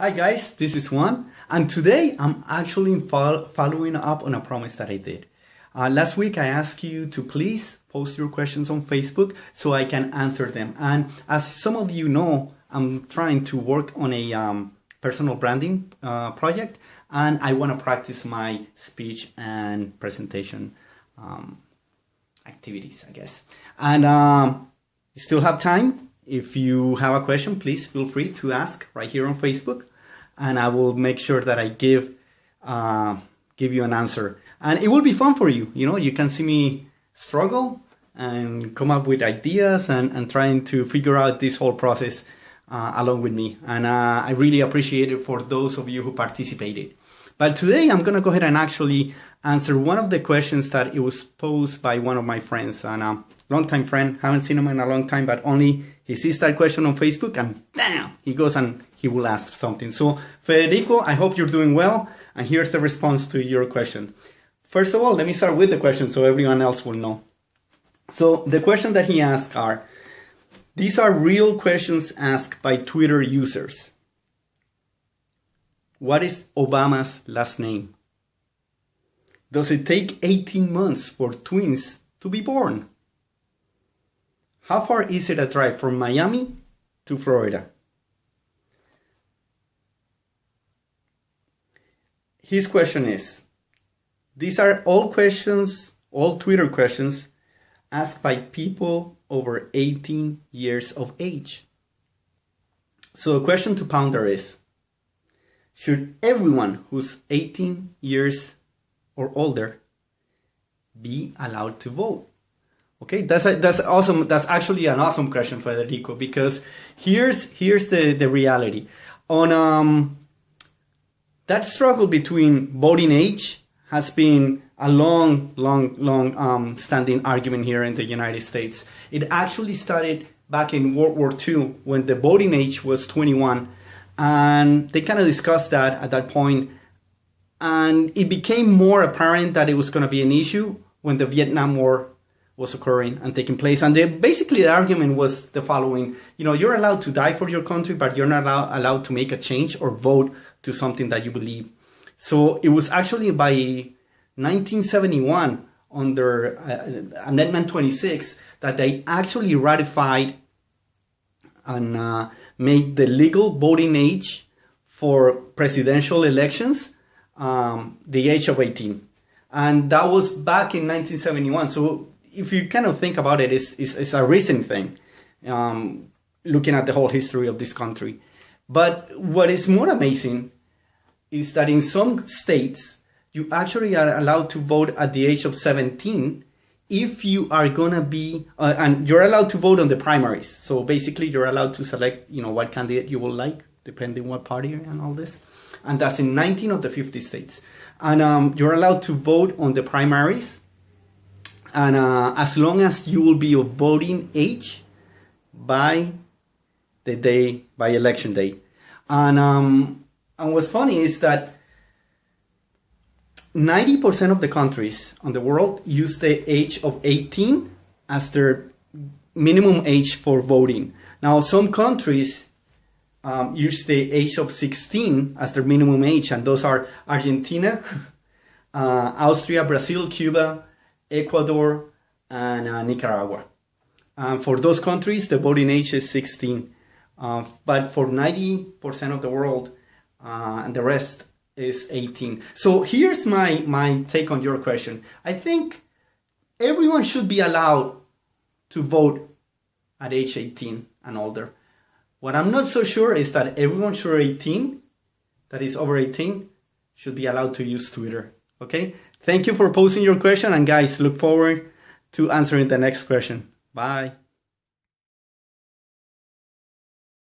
Hi guys, this is Juan, and today I'm actually following up on a promise that I did. Last week I asked you to please post your questions on Facebook so I can answer them. And as some of you know, I'm trying to work on a personal branding project, and I want to practice my speech and presentation activities, I guess. And you still have time. If you have a question, please feel free to ask right here on Facebook, and I will make sure that I give you an answer. And it will be fun for you. You know, you can see me struggle and come up with ideas and trying to figure out this whole process along with me. And I really appreciate it for those of you who participated. But today I'm gonna go ahead and actually answer one of the questions that it was posed by one of my friends, and a longtime friend. Haven't seen him in a long time, but only he sees that question on Facebook and bam, he goes and he will ask something. So Federico, I hope you're doing well, and here's the response to your question. First of all, let me start with the question so everyone else will know. So the question that he asked are, these are real questions asked by Twitter users. What is Obama's last name? Does it take 18 months for twins to be born? How far is it a drive from Miami to Florida? His question is, these are all questions, all Twitter questions asked by people over 18 years of age. So the question to ponder is, should everyone who's 18 years or older be allowed to vote? Okay, that's awesome. That's actually an awesome question, Federico, because here's the reality. On that struggle between voting age has been a long standing argument here in the United States. It actually started back in World War II when the voting age was 21, and they kind of discussed that at that point, and it became more apparent that it was going to be an issue when the Vietnam War was occurring and taking place. And basically the argument was the following: you know, you're allowed to die for your country, but you're not allowed to make a change or vote to something that you believe. So it was actually by 1971 under Amendment 26 that they actually ratified and made the legal voting age for presidential elections the age of 18. And that was back in 1971. So if you kind of think about it, it's a recent thing, looking at the whole history of this country. But what is more amazing is that in some states, you actually are allowed to vote at the age of 17 if you are going to be, and you're allowed to vote on the primaries. So basically, you're allowed to select, you know, what candidate you will like, depending what party and all this. And that's in 19 of the 50 states. And you're allowed to vote on the primaries, and as long as you will be of voting age by election day. And what's funny is that 90% of the countries on the world use the age of 18 as their minimum age for voting. Now, some countries use the age of 16 as their minimum age, and those are Argentina, Austria, Brazil, Cuba, Ecuador, and Nicaragua. For those countries, the voting age is 16. But for 90% of the world and the rest is 18. So here's my take on your question. I think everyone should be allowed to vote at age 18 and older. What I'm not so sure is that everyone that is over 18 should be allowed to use Twitter. Okay? Thank you for posing your question, and guys, look forward to answering the next question. Bye.